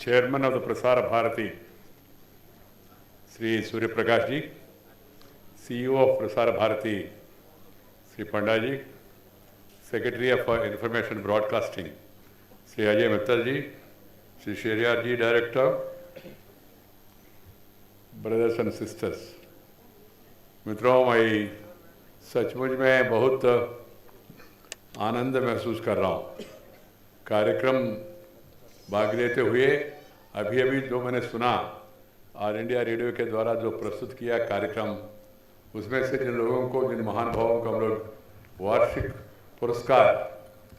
Chairman of the Prasara Bharati, Sri Surya Prakash ji, CEO of Prasara Bharati, Sri Panda ji, Secretary of Information Broadcasting, Sri Ajay Mittal ji, Sri Sheriyar ji, Director, brothers and sisters. मित्रों, मैं सचमुच में बहुत आनंद महसूस कर रहा हूँ। कार्यक्रम भाग लेते हुए अभी जो मैंने सुना ऑल इंडिया रेडियो के द्वारा जो प्रस्तुत किया कार्यक्रम, उसमें से जिन लोगों को, जिन महान भावों को हम लोग वार्षिक पुरस्कार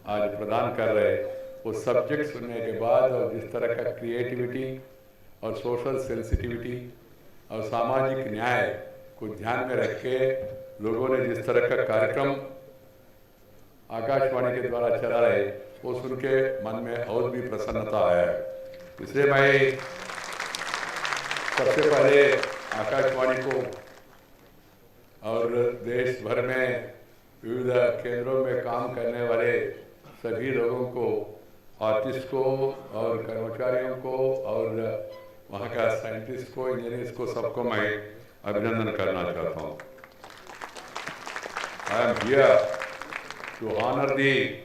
आज प्रदान कर रहे हैं, वो सब्जेक्ट सुनने के बाद और जिस तरह का क्रिएटिविटी और सोशल सेंसिटिविटी और सामाजिक न्याय को ध्यान में रख के लोगों ने जिस तरह का कार्यक्रम आकाशवाणी के द्वारा चला रहे, वो सुन के मन में और भी प्रसन्नता आया है। इसलिए मैं सबसे पहले आकाशवाणी को और देश भर में विविध केंद्रों में काम करने वाले सभी लोगों को, आर्टिस्ट को और कर्मचारियों को और वहाँ का साइंटिस्ट को, इंजीनियर्स को, सबको मैं अभिनंदन करना चाहता हूँ। I am here to honor the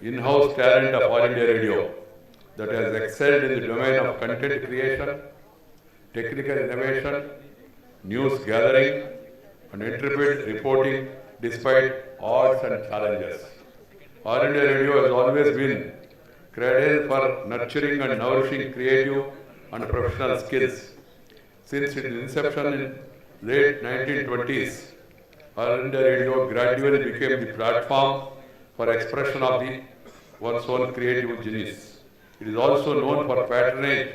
in-house talent of All India Radio that has excelled in the domain of content creation, technical innovation, news gathering, and intrepid reporting despite odds and challenges. All India Radio has always been cradle for nurturing and nourishing creative and professional skills. Since its inception in late 1920s, All India Radio gradually became the platform for expression of one's own creative genius. It is also known for patronage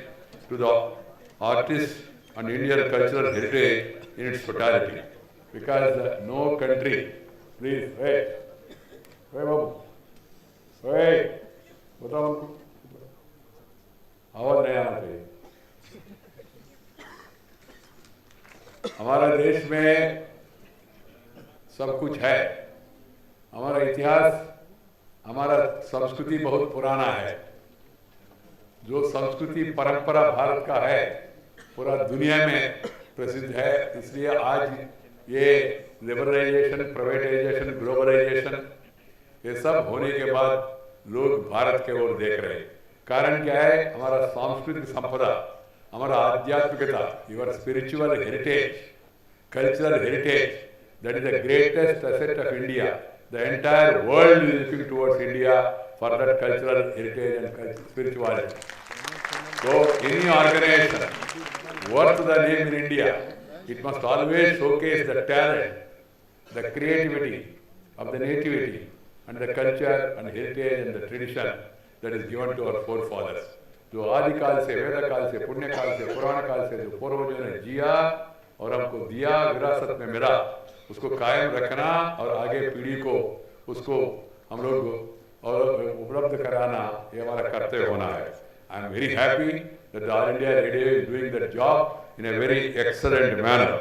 to the artists and Indian cultural heritage in its totality. Because no country, please, wait, Babu, wait, बताओ उनको, आवाज नहीं आना चाहिए। हमारा देश में सब कुछ है, हमारा इतिहास, हमारा संस्कृति बहुत पुराना है। जो संस्कृति परंपरा भारत का है, पूरा दुनिया में प्रसिद्ध है। इसलिए आज ये लिबरलाइजेशन, प्राइवेटाइजेशन, ग्लोबलाइजेशन, ये सब होने के बाद लोग भारत के ओर देख रहे हैं। कारण क्या है? हमारा सांस्कृतिक संपदा, हमारा आध्यात्मिकता, your spiritual heritage, cultural heritage, that is the greatest asset of India. The entire world is looking towards India for that cultural heritage and spirituality. So any organization worth the name in India, it must always showcase the talent, the creativity of the nativity and the culture and heritage and the tradition that is given to our forefathers. जो आदिकाल से, वेद काल से, पुण्य काल से, पुराण काल से जो पूर्वजों ने जिया और हमको दिया, विरासत में मिला, उसको कायम रखना और आगे पीढ़ी को उसको हम लोग और उपलब्ध कराना, ये हमारा कर्तव्य होना है। I am very happy that the all India radio is doing that job in a very excellent manner.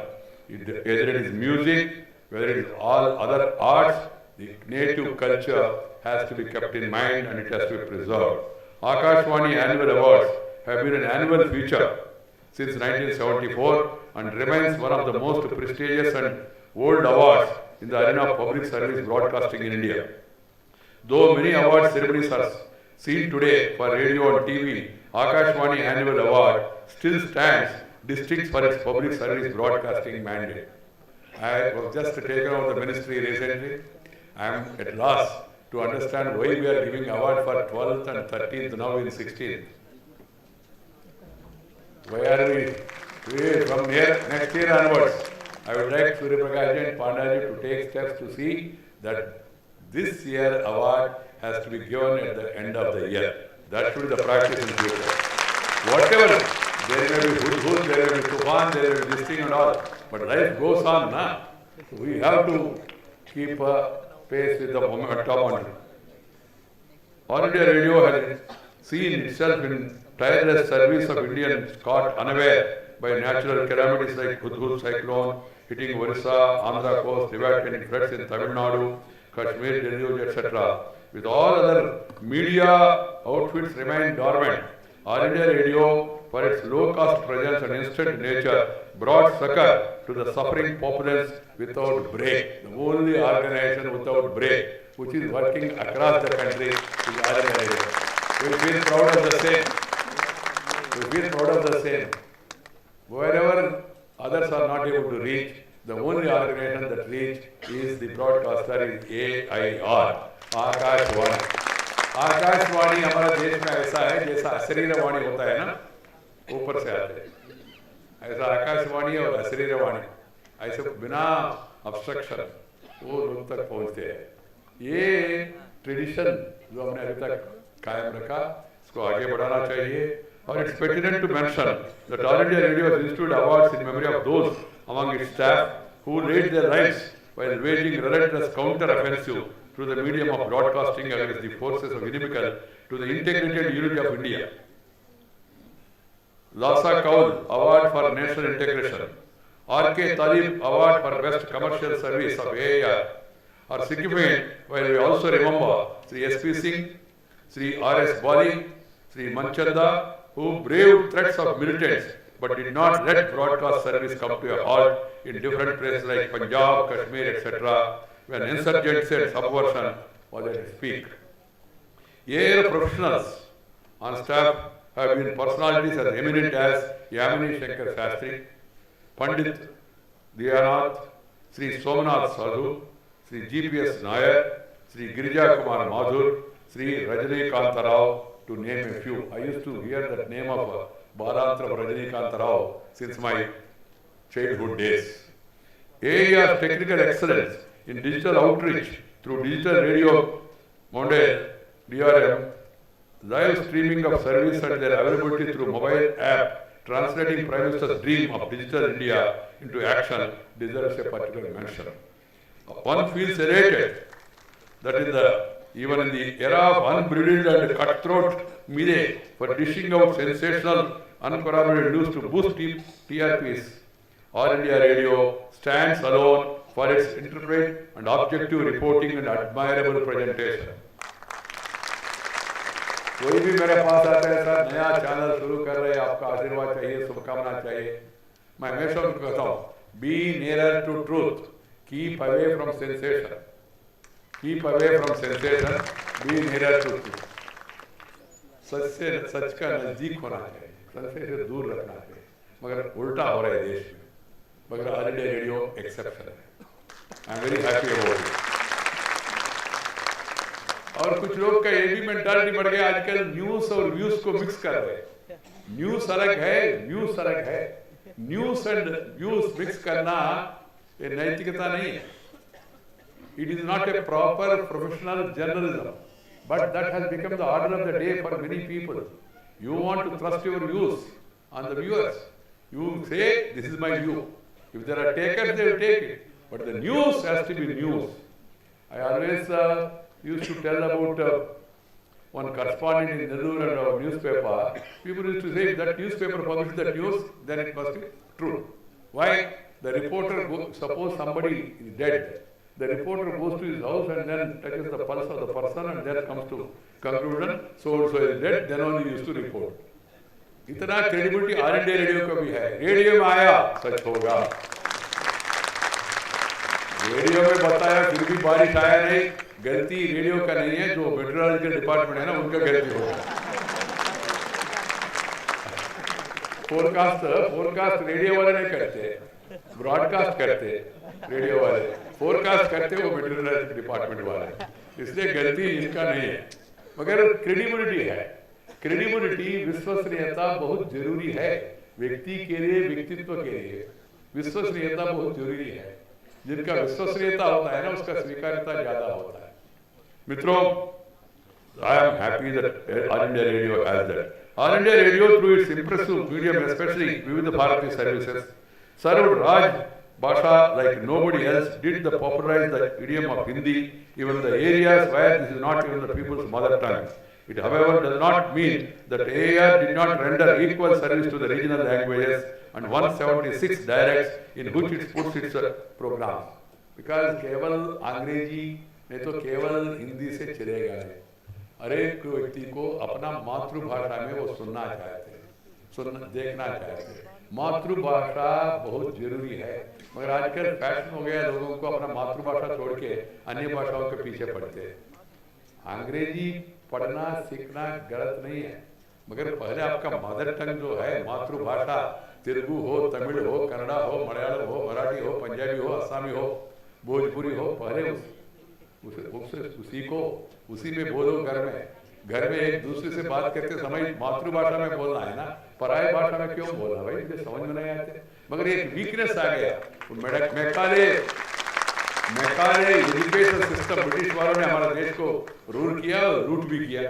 Whether it is music, whether it is all other arts, the native culture has to be kept in mind and it has to be preserved. Akashvani annual awards have been an annual feature since 1974 and remains one of the most prestigious and old awards in the arena of public service broadcasting in India. Though many award ceremonies are seen today for radio and TV, Akashvani Annual Award still stands distinct for its public service broadcasting mandate. I was just taken over the ministry recently. I am at loss to understand why we are giving award for 12th and 13th now in 16th. Why are we from here next year onwards? I would like Surya Prakash and Pandaji to take steps to see that this year award has to be given at the end of the year. That should be the practice in future. Whatever, there may be hudhud, there may be tufan, there may be this thing and all, but life goes on, na? So we have to keep pace with the momentum. All India Radio has seen itself in tireless service of Indians caught unaware by natural calamities like hudhud cyclone, hitting Orissa, Andhra coast, devastating floods in Tamil Nadu, Kashmir, Delhi, etc. With all other media outfits remain dormant, All India Radio, for its low-cost presence and instant nature, brought succor to the suffering populace without break. The only organization without break, which is working across the country, is All India Radio. We feel proud of the same. We feel proud of the same. Wherever others are not able to reach, the only organization that reach is the broadcaster is AIR, Akashvani. Akashvani हमारा देश में ऐसा है जैसा अशरीरवाणी होता है ना, ऊपर से आते हैं, ऐसा आकाशवाणी और अशरीरवाणी ऐसे बिना ऑब्स्ट्रक्शन वो लोग तक पहुंचते हैं। ये ट्रेडिशन जो हमने अभी तक कायम रखा, इसको आगे बढ़ाना चाहिए। और it's pertinent to mention that All India Radio has instituted awards in memory of those among its staff who laid their lives while waging relentless counter-offensive through the medium of broadcasting against the forces of inimical to the integrated unity of India. Lasa Kaul Award for National Integration, R.K. Talib Award for Best Commercial Service of AIR are significant, while we also remember Sri S.P. Singh, Sri R.S. Bali, Sri Manchanda, who braved threats of militants but did not let broadcast service come to a halt in different places like Punjab, Kashmir, etc., when insurgency and subversion was at its peak. AIR professionals on staff have been personalities as eminent as Yamini Shankar Shastri, Pandit Diyanath, Sri Somanath Sadhu, Sri G.P.S. Nair, Sri Girija Kumar Madhur, Sri Rajnikanta Rao, to name a few. I used to hear that name of Bharantra Rajnikanta Rao since my childhood days. AIR's technical excellence in digital outreach through digital radio model, DRM, live streaming of service and their availability through mobile app, translating Prime Minister's dream of digital India into action, deserves a particular mention. One feels elated that even in the era of unbridled and cutthroat media for dishing out sensational, uncorroborated news to boost TRPs, All India Radio stands alone for its interpret and objective reporting and admirable presentation. कोई भी मेरे पास आता है sir नया channel शुरू कर रहे हैं, आपका आशीर्वाद चाहिए, शुभकामना चाहिए, मैं हमेशा उनको कहता हूँ, be nearer to truth, keep away from sensation, keep away from sensation, be nearer to truth. सच का नजदीक होना चाहिए, सच से दूर रखना चाहिए, मगर उल्टा हो रहा है देश में, मगर ऑल इंडिया रेडियो एक्सेप्शन है। I am very happy about it. और कुछ लोग का ये भी मेंटालिटी बढ़ गया, आजकल न्यूज और व्यूज को मिक्स कर रहे हैं। न्यूज अलग है, व्यूज अलग है। न्यूज एंड व्यूज मिक्स करना ये नैतिकता नहीं है। It is not a proper professional journalism, but that has become the order of the day for many people. You want to thrust your views on the viewers. You say, this is my view. If there are takers, they will take it. But the news has to be news. I always used to tell about one correspondent in Nellore and our newspaper. People used to say, if that newspaper publishes that news, then it must be true. Why? The reporter, suppose somebody is dead. The reporter goes to his house and then touches the pulse of the person and then comes to conclusion, so-and-so is dead, then only he used to report. इतना credibility all India radio का भी है। Radio में आया सच होगा, radio में बताया फिर भी बारिश आया नहीं, गलती रेडियो का नहीं है, जो मेट्रोलॉजिकल डिपार्टमेंट है ना उनका गलती होगा। फोरकास्ट रेडियो वाले नहीं करते, ब्रॉडकास्ट करते रेडियो वाले, फोरकास्ट करते वो मेट्रोलॉजिकल डिपार्टमेंट वाले, इसलिए गलती इनका नहीं है, मगर क्रेडिबिलिटी है। क्रेडिबिलिटी, विश्वसनीयता बहुत जरूरी है व्यक्ति के लिए, व्यक्तित्व के लिए विश्वसनीयता बहुत जरूरी है। जिनका विश्वसनीयता होता है ना उसका स्वीकार्यता ज्यादा होता है। मित्रों, I am happy that All India Radio has that. All India Radio, through its impressive medium, especially Vividha Bharati services, served Raj Bhasha like nobody else, did the popularize the idiom of Hindi, even the areas where this is not even the people's mother tongue. It, however, does not mean that AIR did not render equal service to the regional languages and 176 dialects in which it puts its programs. Because केवल अंग्रेजी नहीं तो केवल हिंदी से चलेगा नहीं, हर एक व्यक्ति को अपना मातृभाषा में वो सुनना चाहते हैं, देखना चाहते हैं। मातृभाषा बहुत जरूरी है, मगर आजकल फैशन हो गया लोगों को अपना मातृभाषा छोड़ के अन्य भाषाओं के पीछे पड़ते हैं। अंग्रेजी पढ़ना सीखना गलत नहीं है, मगर पहले आपका मदर टंग जो है मातृभाषा, तेलुगु हो, तमिल हो, कन्नड़ा हो, मलयालम हो, मराठी हो, पंजाबी हो, असमी हो, भोजपुरी हो, पहले उसी को उसी में बोलो। घर में एक दूसरे से बात करते समय मातृभाषा में बोलना है ना, पराई भाषा में क्यों बोलना भाई, मुझे समझ में नहीं आते। मगर एक वीकनेस आ गया, मैकाले एजुकेशन सिस्टम ब्रिटिश वालों ने हमारे देश को रूल किया और रूट भी किया,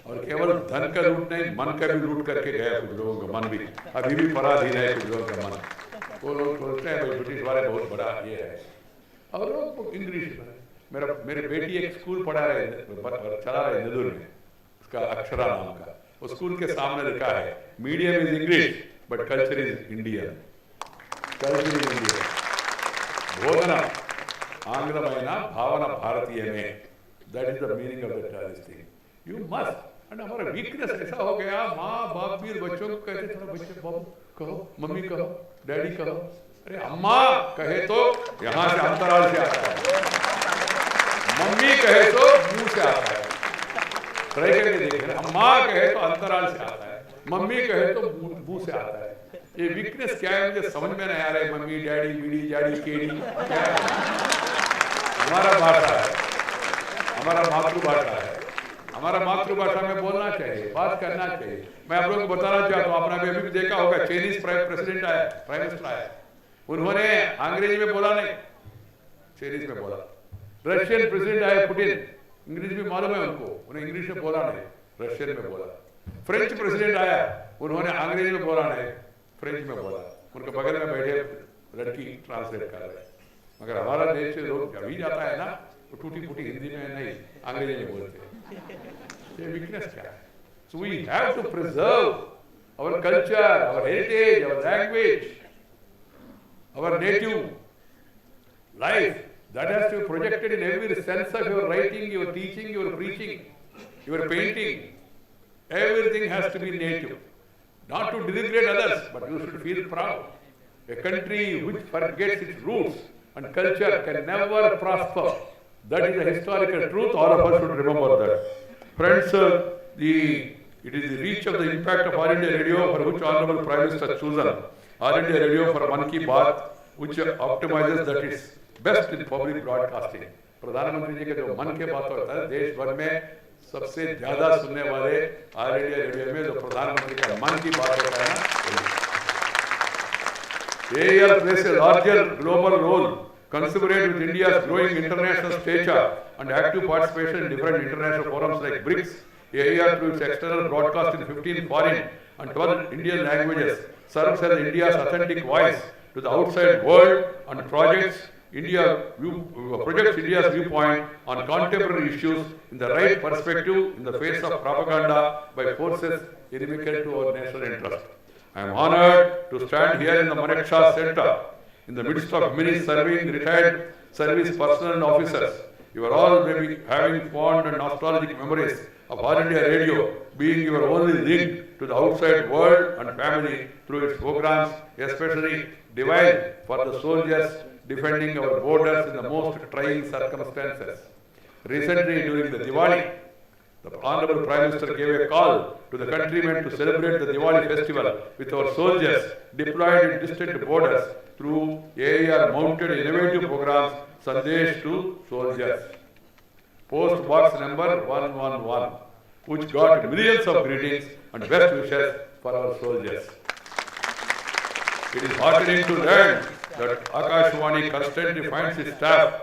और केवल धन का रूट नहीं मन का भी रूट करके गया। कुछ लोगों का मन भी अभी भी पराधीन है, कुछ लोगों का मन, वो लोग सोचते हैं भाई ब्रिटिश वाले बहुत बड़ा ये है। और लोग इंग्लिश, मेरे बेटी एक स्कूल चला रहे नदूर में, उसका अक्षरा नाम का, उस स्कूल के सामने लिखा है medium is English but culture is Indian. बोधना आंग्लमयन भावना भारतीय में, that is the meaning of that thing. You must. And हमारा वीकनेस ऐसा हो गया, माँ बाप भी बच्चों को कहते थोड़ा बच्चे बाबू कहो, मम्मी कहो, डैडी कहो। अरे अम्मा कहे तो यहाँ से अंतराल से आता है, मम्मी कहे तो मुंह से आता है। ट्राई करके देखें, अम्मा कहे तो अंतराल से आता है, मम्मी कहे तो मुंह से आता है। ये वीकनेस क्या है मुझे समझ में नहीं आ रहा है। मम्मी डैडी बीड़ी जाड़ी केड़ी क्या है? हमारा भाषा है, हमारा मातृभाषा है, हमारा मातृभाषा में बोलना चाहिए, बात करना चाहिए। मैं आप लोगों को बताना चाहता हूँ, आपने अभी भी देखा होगा चाइनीज प्रेसिडेंट आया, प्राइम मिनिस्टर आया, उन्होंने अंग्रेजी में बोला नहीं, चाइनीज में बोला। रशियन प्रेसिडेंट आया पुतिन, इंग्लिश भी मालूम है उनको, उन्हें इंग्लिश में बोला नहीं, रशियन में बोला। फ्रेंच प्रेसिडेंट आया, उन्होंने अंग्रेजी में बोला नहीं, फ्रेंच में बोला। उनके बगल में बैठे लड़की ट्रांसलेट कर रहे। मगर हमारा देश से लोग अभी जाता है ना, तो टूटी फूटी हिंदी में नहीं, अंग्रेजी में बोलते। ये वीकनेस क्या है? So we have to preserve our culture, our heritage, our language, our native life. That has to be projected in every sense of your writing, your teaching, your preaching, your painting. Everything has to be native. Not to denigrate others, but you should feel proud. A country which forgets its roots and culture can never prosper. That is a historical truth. All of us should remember that. Friends, it is the reach of the impact of All India Radio for which Honorable Prime Minister chosen. All India Radio for Mann Ki Baat, which optimizes that is best in public broadcasting. प्रधानमंत्री जी के जो मन के बात होता है, देश भर में सबसे ज्यादा सुनने वाले ऑल इंडिया रेडियो में जो प्रधानमंत्री का मन की बात होता है ना, AIR plays a larger global role commensurate with India's growing international stature and active participation in different international forums like BRICS. AIR through its external broadcast in 15 foreign and 12 Indian languages serves as India's authentic voice to the outside world and projects India's viewpoint on contemporary issues in the right perspective in the face of propaganda by forces inimical to our national interest. I am honored to stand here in the Manekshaw Center in the midst of many serving retired service personnel and officers. You are all maybe having fond and nostalgic memories of All India Radio being your only link to the outside world and family through its programs, especially devised for the soldiers defending our borders in the most trying circumstances. Recently, during the Diwali, the Honorable Prime Minister gave a call to the countrymen to celebrate the Diwali festival with our soldiers deployed in distant borders through AIR mounted innovative programs Sandesh to Soldiers. Post box number 111, which got millions of greetings and best wishes for our soldiers. It is heartening to learn that Akashvani constantly finds its staff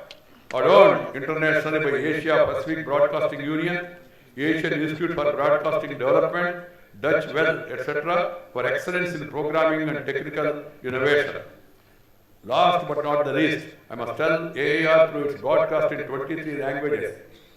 adorned internationally by Asia Pacific Broadcasting Union, Asian Institute for Broadcasting Development, Dutch Well, etc. for excellence in programming and technical innovation. Last but not the least, I must tell AIR through its broadcast in 23 languages,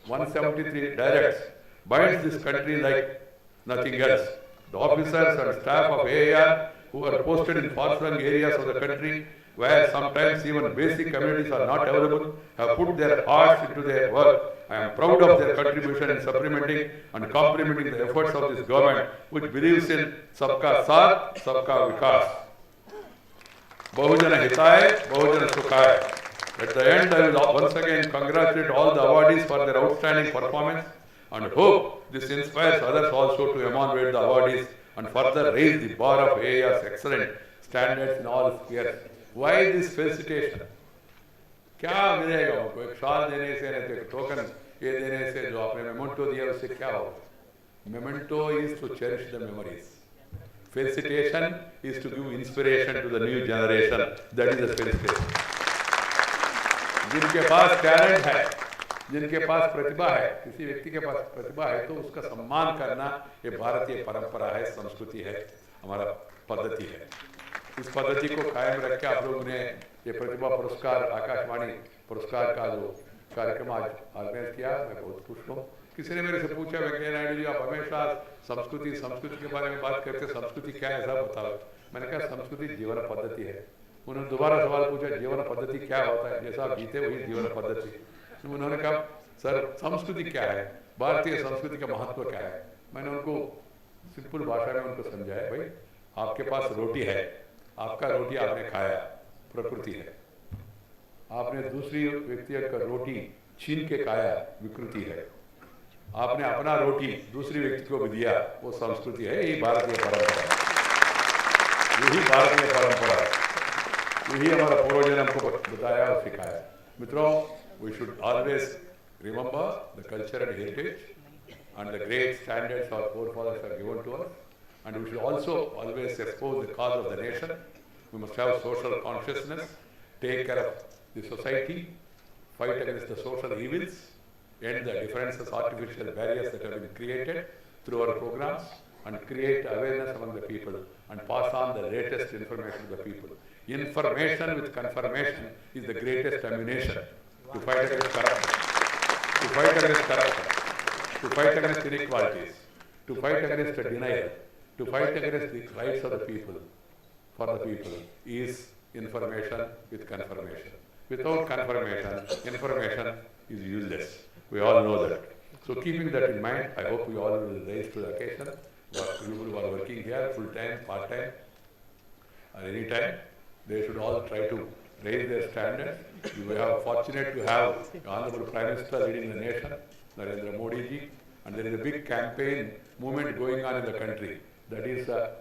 173 dialects, binds this country like nothing else. The officers and staff of AIR who are posted in far-flung areas of the country where sometimes even basic communities are not available, have put their hearts into their work. I am proud of their contribution in supplementing and complementing the efforts of this government, which believes in Sabka Saath, Sabka Vikas. Bahujana Hitaya, Bahujana Sukhaya. At the end, I will once again congratulate all the awardees for their outstanding performance and hope this inspires others also to emulate the awardees and further raise the bar of AIR's excellent standards in all spheres. Why this felicitation? क्या मिलेगा उनको? एक शाल देने से नहीं तो एक token ये देने से जो आपने मेमेंटो दिया उससे क्या होगा? Memento is to cherish the memories. Felicitation is to give inspiration to the new generation. That is the felicitation. जिनके पास टैलेंट है, जिनके पास प्रतिभा है, किसी व्यक्ति के पास प्रतिभा है तो उसका सम्मान करना ये भारतीय परंपरा है, संस्कृति है, हमारा पद्धति है। इस पद्धति को कायम रख के आप लोगों ने ये प्रतिभा पुरस्कार, आकाशवाणी पुरस्कार का जो कार्यक्रम आज ऑर्गेनाइज किया, मैं बहुत खुश हूँ। किसी ने मेरे से पूछा, वेंकैया नायडू जी आप हमेशा संस्कृति के बारे में बात करते, संस्कृति क्या है सब बताओ। मैंने कहा संस्कृति जीवन पद्धति है। उन्होंने दोबारा सवाल पूछा, जीवन पद्धति क्या होता है? जैसा आप जीते वही जीवन पद्धति। उन्होंने कहा सर संस्कृति क्या है, भारतीय संस्कृति का महत्व क्या है? मैंने उनको सिंपल भाषा में उनको समझाया, भाई आपके पास रोटी है, आपका रोटी आपने खाया, प्रकृति है। आपने दूसरी व्यक्ति का रोटी छीन के खाया, विकृति है। आपने अपना रोटी दूसरी व्यक्ति को भी दिया, वो संस्कृति है। यही भारतीय परंपरा है, यही भारतीय परंपरा है, यही हमारा पूर्वजों ने हमको बताया और सिखाया। मित्रों, we should always remember the culture and heritage and the great standards our forefathers have given to us, and we should also always expose the cause of the nation. We must have social consciousness, take care of the society, fight against the social evils, end the differences, artificial barriers that have been created through our programs, and create awareness among the people and pass on the latest information to the people. Information with confirmation is the greatest ammunition to fight against corruption, to fight against corruption, to fight against inequalities, to fight against denial, to fight against the rights of the people, for the people, is information with confirmation. Without confirmation, information is useless. We all know that. So keeping that in mind, I hope we all will rise to the occasion. People who are working here full-time, part-time, or any time, they should all try to raise their standards. We are fortunate to have the Honorable Prime Minister leading the nation, Narendra Modi ji, and there is a big campaign movement going on in the country. That is a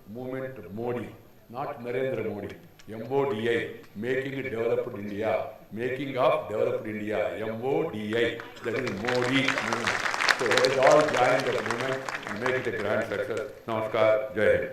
movement Modi, not Narendra Modi. MODI, Making It Developed India, Making of Developed India, MODI, that is Modi movement. So let us all join that movement and make it a grand success. Namaskar, Jai Hind.